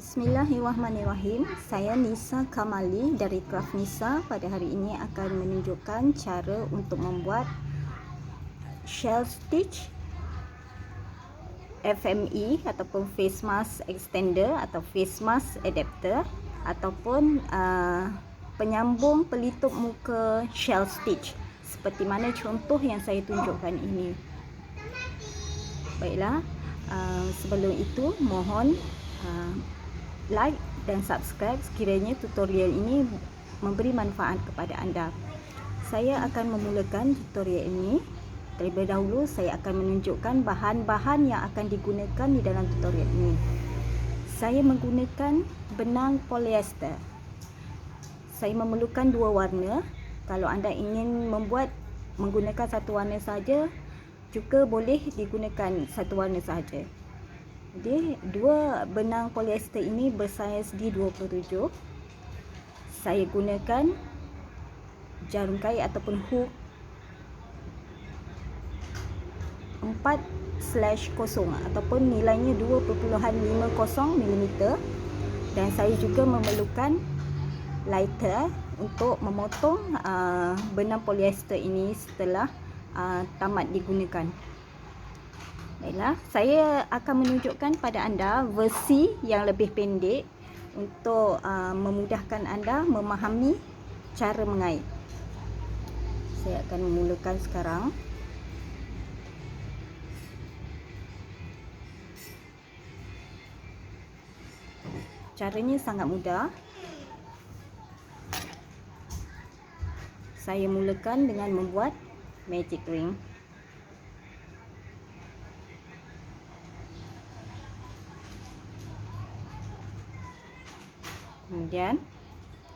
Bismillahirrahmanirrahim. Saya Nisa Kamali dari Craft Nisa. Pada hari ini akan menunjukkan cara untuk membuat shell stitch FME ataupun face mask extender atau face mask adapter ataupun penyambung pelitup muka shell stitch seperti mana contoh yang saya tunjukkan ini. Baiklah, sebelum itu mohon like dan subscribe sekiranya tutorial ini memberi manfaat kepada anda. Saya akan memulakan tutorial ini. Terlebih dahulu saya akan menunjukkan bahan-bahan yang akan digunakan di dalam tutorial ini. Saya menggunakan benang polyester. Saya memerlukan dua warna. Kalau anda ingin menggunakan satu warna saja, juga boleh digunakan satu warna saja. Jadi dua benang polyester ini bersaiz D27. Saya gunakan jarum kait ataupun hook 4/0 ataupun nilainya 2.50 mm, dan saya juga memerlukan lighter untuk memotong benang polyester ini setelah tamat digunakan. Baiklah, saya akan menunjukkan pada anda versi yang lebih pendek untuk memudahkan anda memahami cara mengait. Saya akan memulakan sekarang. Caranya sangat mudah. Saya mulakan dengan membuat magic ring. Kemudian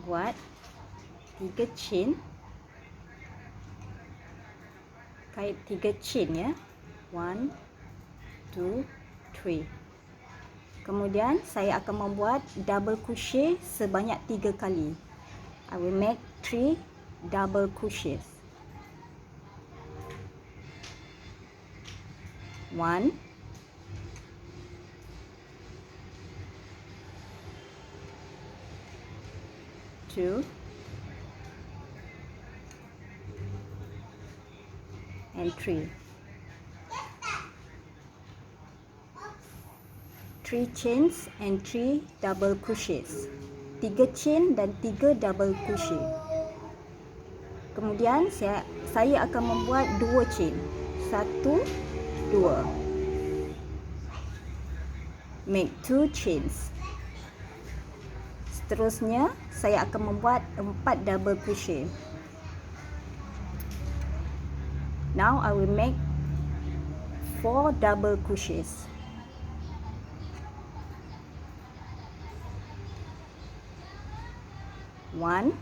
buat 3 chain, kait 3 chain ya, 1, 2, 3. Kemudian saya akan membuat double crochet sebanyak 3 kali. I will make 3 double crochets. 1, 2, and 3. 3 chains and 3 double crochets. 3 chain dan 3 double crochet. Kemudian saya akan membuat 2 chain. 1, 2. Make 2 chains. Seterusnya saya akan membuat 4 double crochet. Now I will make 4 double crochets. 1,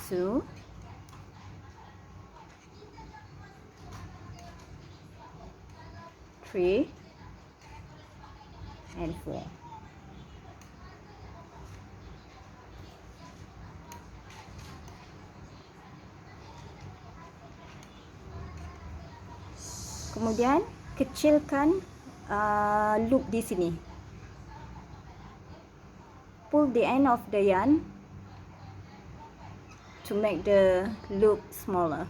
2, 3, and 4. Kemudian kecilkan loop di sini. Pull the end of the yarn to make the loop smaller.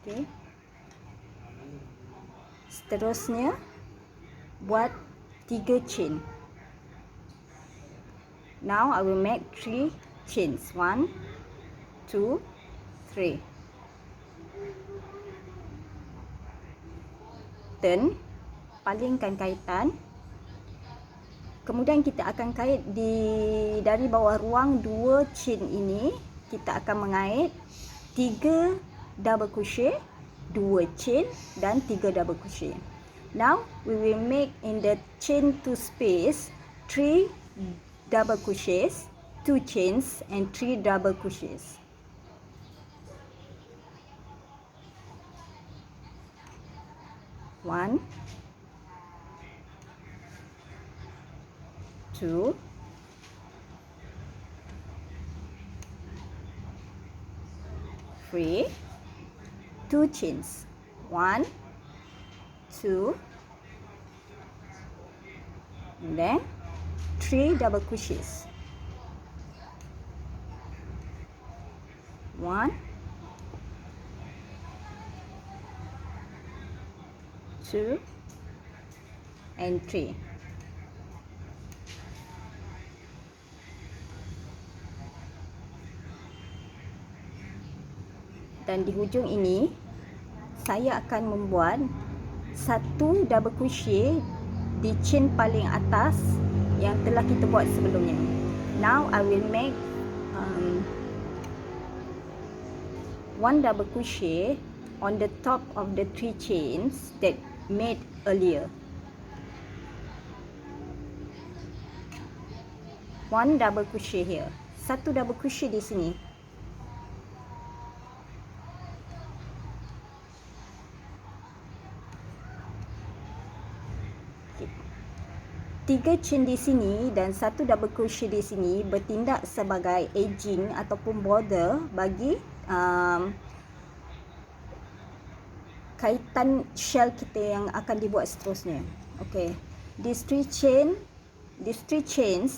Okay. Seterusnya buat 3 chain. Now I will make 3 chains. 1, 2, 3. Turn, palingkan kaitan. Kemudian kita akan kait dari bawah ruang 2 chain ini, kita akan mengait 3 double crochet, 2 chain dan 3 double crochet. Now we will make in the chain 2 space 3 double crochets, 2 chains and 3 double crochets. One, 2, 3, 2 chains, 1, 2, and then 3 double crochets. 1, 2, and 3. Dan di hujung ini saya akan membuat satu double crochet di chain paling atas yang telah kita buat sebelumnya. Now I will make one double crochet on the top of the 3 chains that made earlier. One double crochet here. Satu double crochet di sini. Tiga chain di sini dan satu double crochet di sini bertindak sebagai edging ataupun border bagi kaitan shell kita yang akan dibuat seterusnya. Okay, these three chains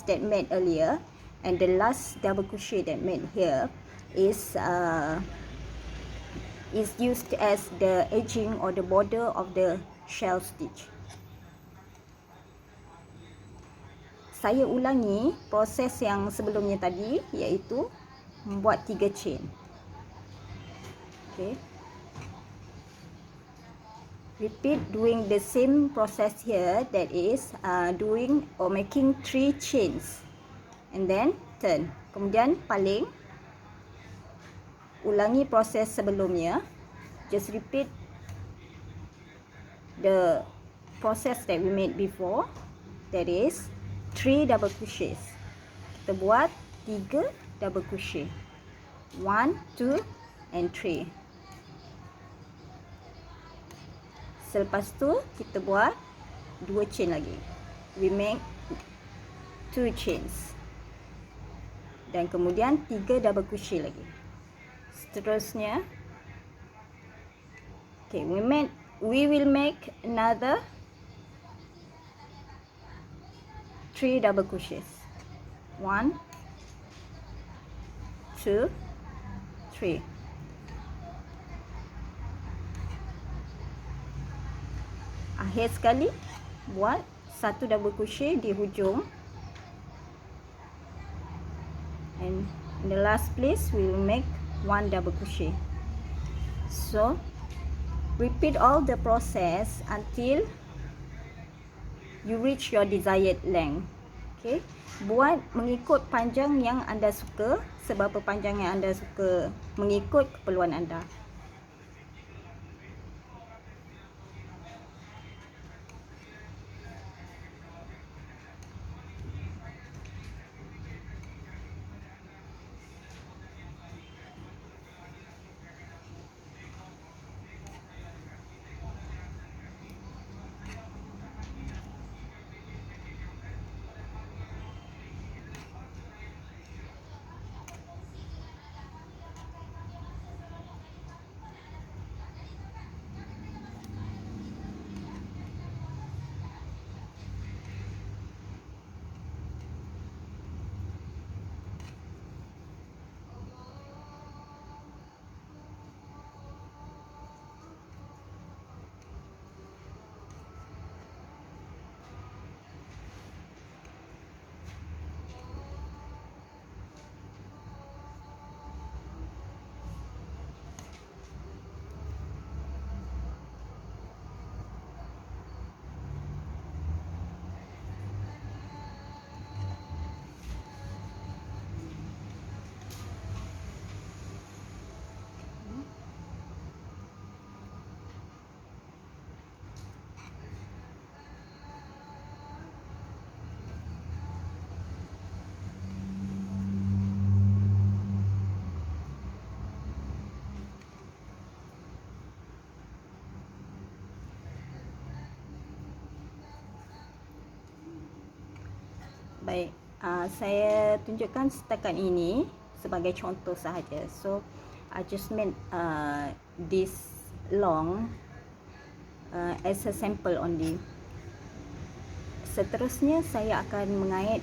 that made earlier and the last double crochet that made here is used as the edging or the border of the shell stitch. Saya ulangi proses yang sebelumnya tadi, iaitu membuat 3 chain. Okay. Repeat doing the same process here, that is doing or making 3 chains and then turn. Kemudian paling, ulangi proses sebelumnya. Just repeat the process that we made before, that is 3 double crochets. Kita buat 3 double crochet. 1, 2 and 3. Selepas tu kita buat 2 chain lagi. We make 2 chains. Dan kemudian 3 double crochet lagi. Seterusnya, okay, we will make another 3 double crochets. 1, 2, 3. Akhir sekali buat satu double crochet di hujung, and in the last place we will make 1 double crochet. So repeat all the process until you reach your desired length. Okay, buat mengikut panjang yang anda suka, seberapa panjang yang anda suka, mengikut keperluan anda. Baik, saya tunjukkan setakat ini sebagai contoh sahaja. So I just made this long as a sample only. Seterusnya saya akan mengait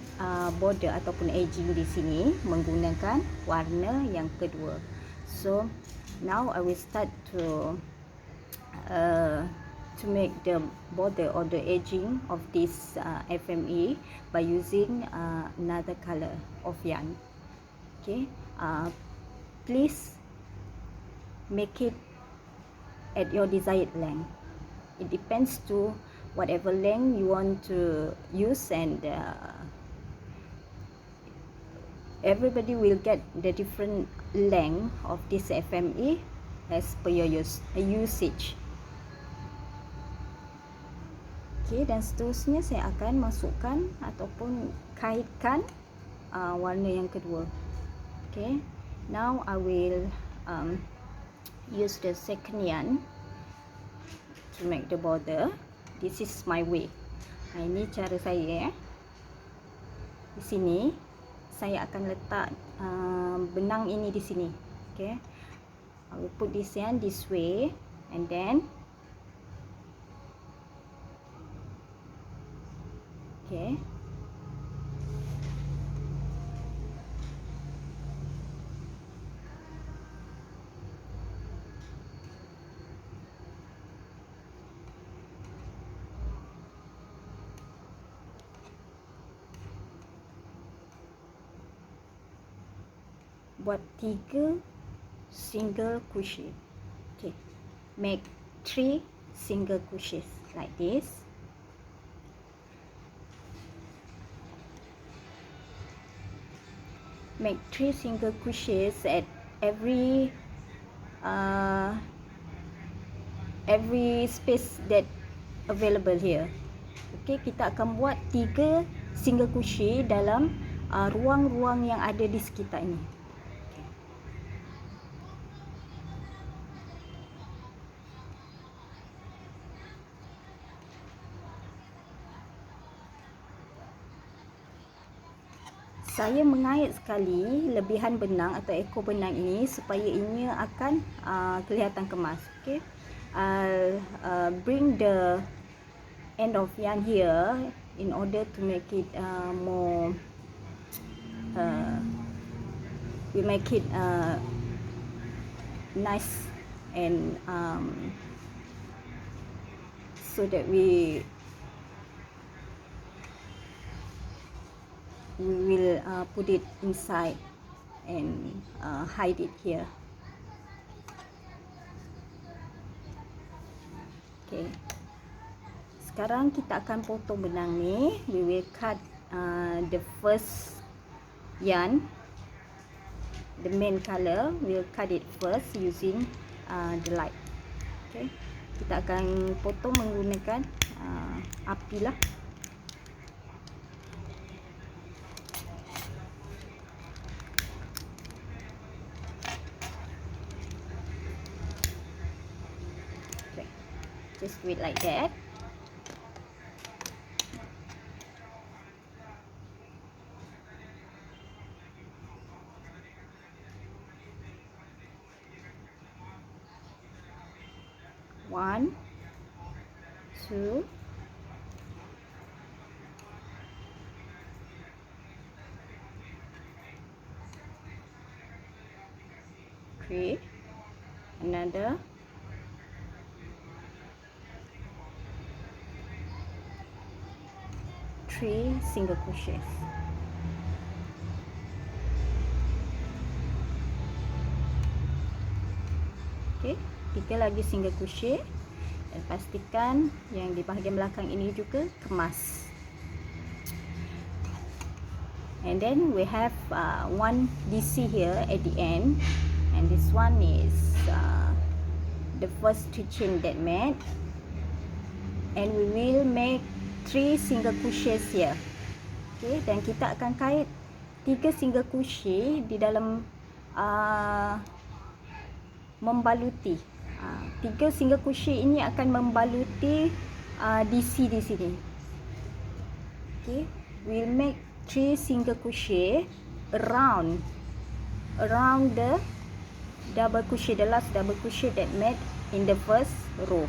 border ataupun edging di sini menggunakan warna yang kedua. So now I will start to make the border or the edging of this FME by using another color of yarn. Okay, please make it at your desired length. It depends to whatever length you want to use, and everybody will get the different length of this FME as per your usage. Okay, dan seterusnya saya akan masukkan ataupun kaitkan warna yang kedua. Okay, now I will use the second yarn to make the border. This is my way. Ini cara saya. Di sini saya akan letak benang ini di sini. Okay, I will put this yarn this way, and then okay, buat 3 single crochet. Okay, make 3 single crochets like this. Make 3 single crochets at every space that available here. Okay, kita akan buat 3 single crochet dalam ruang-ruang yang ada di sekitar ini. Saya mengait sekali lebihan benang atau ekor benang ini supaya ini akan kelihatan kemas. Okay, I'll bring the end of yarn here in order to make it more. We make it nice and so that we will put it inside and hide it here. Okay, sekarang kita akan potong benang ni. We will cut the first yarn, the main color. We'll cut it first using the light. Okay, kita akan potong menggunakan api lah. Just do it like that. One, two, three, another, 3 single crochets. Okay, 3 lagi single crochet, dan pastikan yang di bahagian belakang ini juga kemas. And then we have one DC here at the end, and this one is the first stitching that made, and we will make 3 single crochets here. Okay, dan kita akan kait 3 single crochet di dalam membaluti. 3 single crochet ini akan membaluti DC di sini. Okay, we'll make 3 single crochet around the double crochet, the last double crochet that made in the first row.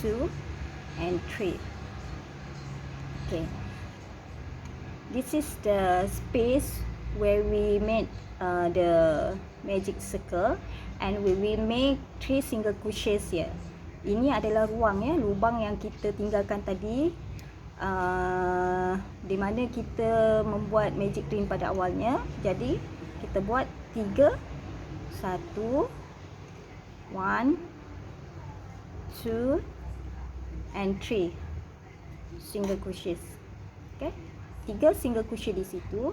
2 and 3. Okay, this is the space where we made the magic circle, and we will make 3 single crochets here. Ini adalah ruang ya, lubang yang kita tinggalkan tadi, di mana kita membuat magic ring pada awalnya. Jadi kita buat 3, 1, 1, 2 and 3 single crochets. Okay, 3 single crochet di situ.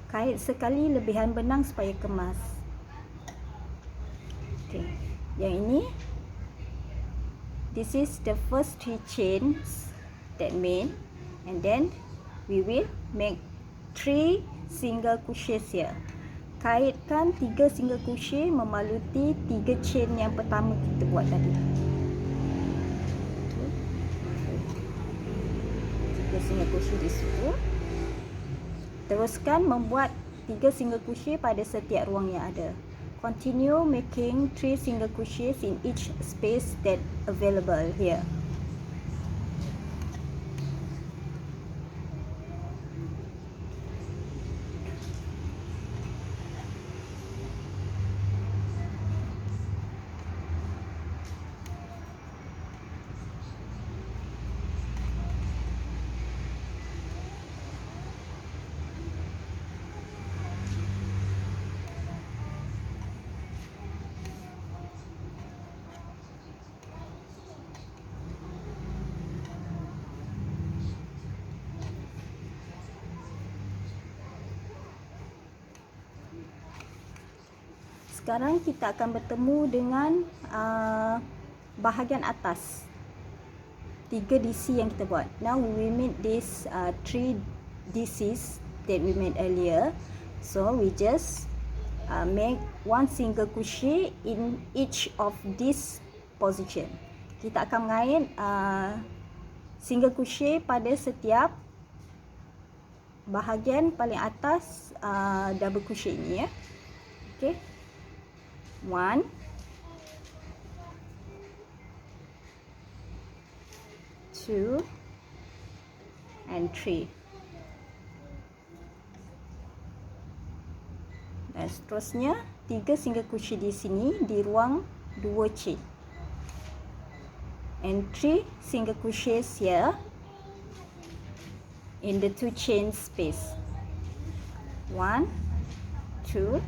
Kait sekali lebihan benang supaya kemas. Okay, yang ini, this is the first 3 chains that made, and then we will make 3 single crochets here. Kaitkan 3 single crochet memaluti 3 chain yang pertama kita buat tadi. 3 single crochet di situ. Teruskan membuat 3 single crochet pada setiap ruang yang ada. Continue making 3 single crochets in each space that available here. Sekarang kita akan bertemu dengan bahagian atas 3 DC yang kita buat. Now we will make this 3 DCs that we made earlier. So we just make 1 single crochet in each of this position. Kita akan mengait single crochet pada setiap bahagian paling atas double crochet ini ya. Okay, 1, 2 and 3. Dan seterusnya 3 single crochet di sini di ruang 2 chain, and 3 single crochets here in the 2 chain space. 1, 2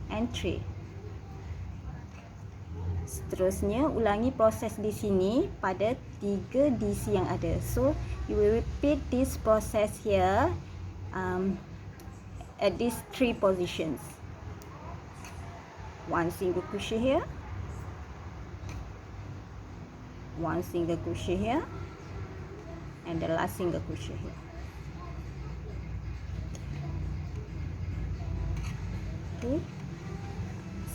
and 3. Seterusnya ulangi proses di sini pada 3 DC yang ada. So you will repeat this process here at these 3 positions. 1 single crochet here, 1 single crochet here, and the last single crochet here. Okay,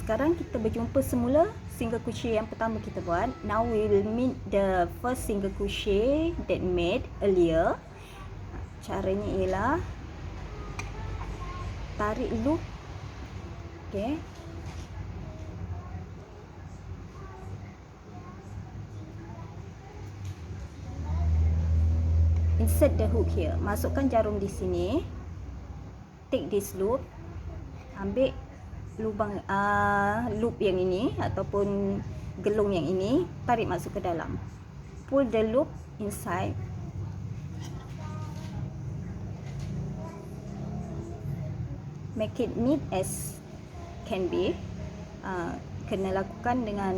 sekarang kita berjumpa semula single crochet yang pertama kita buat. Now we will meet the first single crochet that made earlier. Caranya ialah tarik loop. Okay, insert the hook here. Masukkan jarum di sini. Take this loop. Ambil lubang loop yang ini ataupun gelung yang ini, tarik masuk ke dalam. Pull the loop inside. Make it neat as can be. Kena lakukan dengan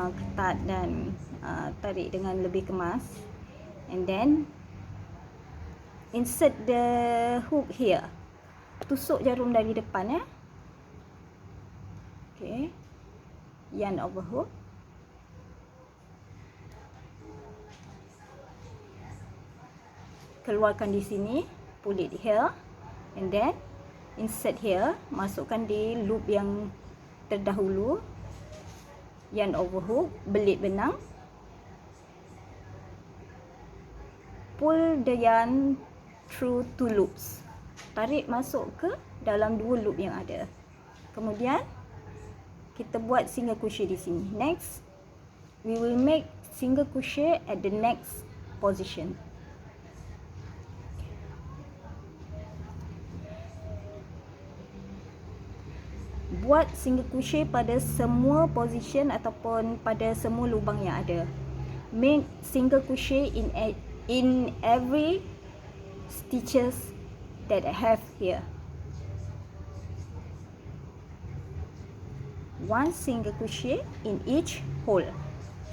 ketat dan tarik dengan lebih kemas. And then insert the hook here. Tusuk jarum dari depan ya. Okay, yarn over hook. Keluarkan di sini, pull it here, and then insert here. Masukkan di loop yang terdahulu. Yarn over hook, belit benang. Pull the yarn through 2 loops. Tarik masuk ke dalam 2 loop yang ada. Kemudian kita buat single crochet di sini. Next, we will make single crochet at the next position. Buat single crochet pada semua position ataupun pada semua lubang yang ada. Make single crochet in every stitches that I have here. One single crochet in each hole.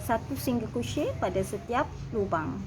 Satu single crochet pada setiap lubang.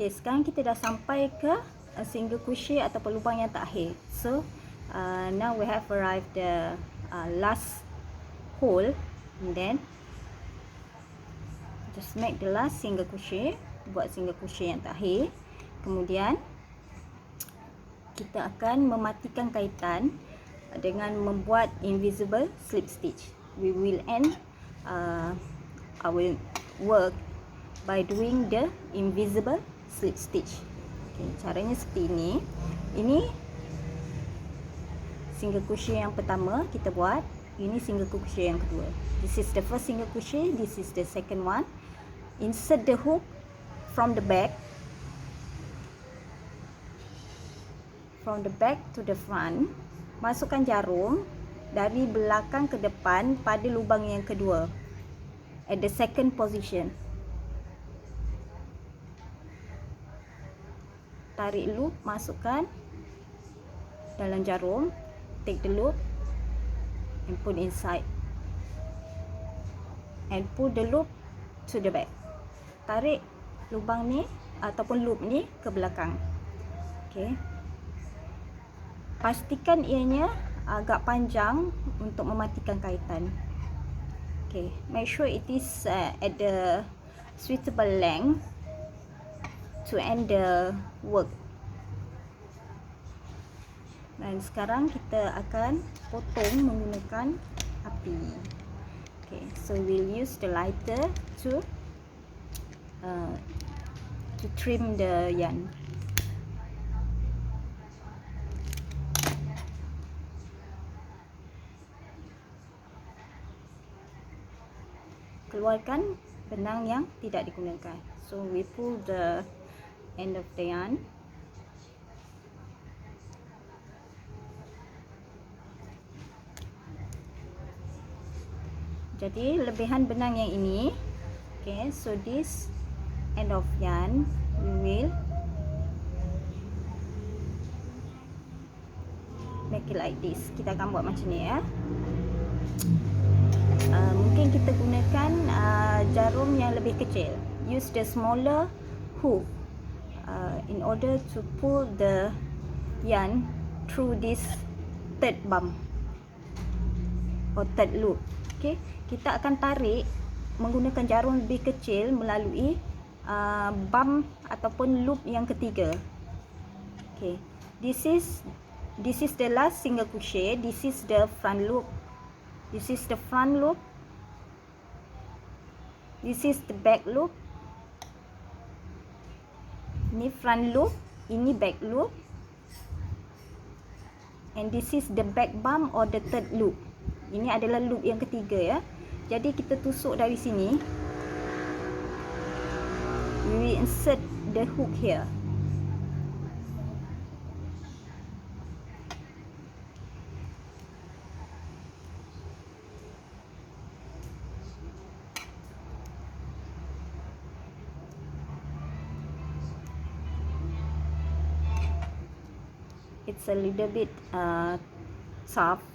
Okay, sekarang kita dah sampai ke single crochet ataupun lubang yang terakhir. So now we have arrived the last hole, and then just make the last single crochet, buat single crochet yang terakhir. Kemudian kita akan mematikan kaitan dengan membuat invisible slip stitch. We will end our work by doing the invisible slip stitch. Okay, caranya seperti ini. Ini single crochet yang pertama kita buat. Ini single crochet yang kedua. This is the first single crochet. This is the second one. Insert the hook from the back. From the back to the front. Masukkan jarum dari belakang ke depan pada lubang yang kedua. At the second position. Tarik loop, masukkan dalam jarum, take the loop and put inside, and pull the loop to the back. Tarik lubang ni ataupun loop ni ke belakang. Okay. Pastikan ianya agak panjang untuk mematikan kaitan. Okay. Make sure it is at the suitable length to end the work. Dan sekarang kita akan potong menggunakan api. Okay, so we'll use the lighter to trim the yarn. Keluarkan benang yang tidak digunakan. So we pull the end of the yarn. Jadi lebihan benang yang ini, okay, so this end of yarn we will make it like this. Kita akan buat macam ni ya. mungkin kita gunakan jarum yang lebih kecil. Use the smaller hook in order to pull the yarn through this third bump or third loop. Okay, kita akan tarik menggunakan jarum lebih kecil melalui bump ataupun loop yang ketiga. Okay, this is the last single crochet. This is the front loop. This is the front loop. This is the back loop. Ini front loop, ini back loop. And this is the back bump or the third loop. Ini adalah loop yang ketiga ya. Jadi kita tusuk dari sini. We will insert the hook here. It's a little bit soft.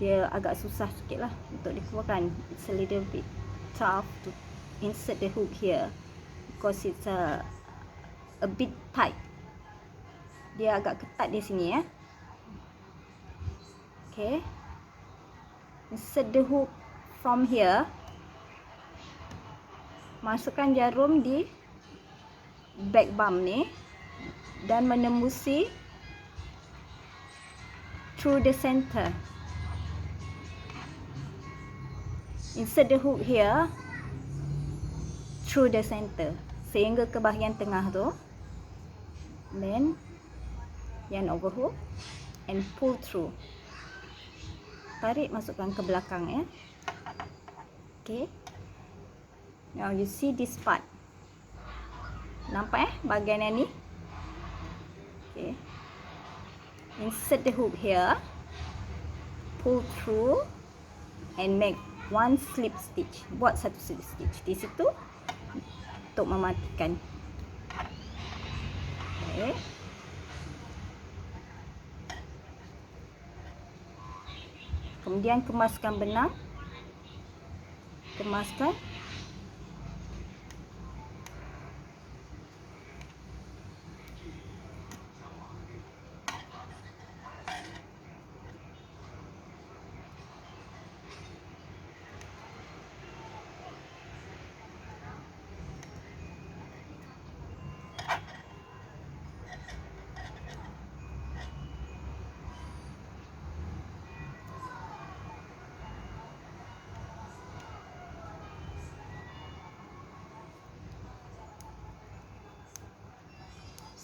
Dia agak susah sikit lah untuk dikeluarkan. It's a little bit tough to insert the hook here because it's a bit tight. Dia agak ketat di sini ya. Okay, insert the hook from here. Masukkan jarum di back bump ni dan menembusi through the center. Insert the hook here through the center sehingga ke bahagian tengah tu. Then yarn over hook and pull through. Tarik masukkan ke belakang ya. Okay. Now you see this part. Nampak bahagian yang ni? Okay. Insert the hook here, pull through and make one slip stitch. Buat satu slip stitch di situ untuk mematikan. Okay. Kemudian kemaskan benang. Kemaskan.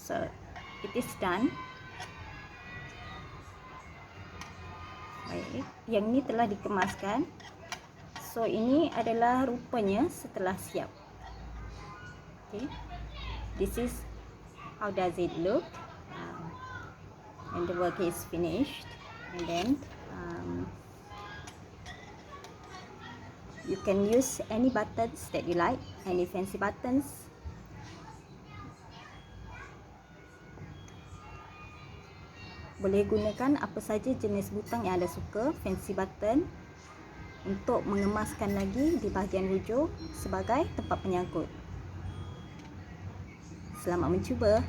So it is done. Baik, yang ini telah dikemaskan. So ini adalah rupanya setelah siap. Okay, this is how does it look when the work is finished. And then you can use any buttons that you like, any fancy buttons. Boleh gunakan apa saja jenis butang yang anda suka, fancy button, untuk mengemaskan lagi di bahagian hujung sebagai tempat penyangkut. Selamat mencuba.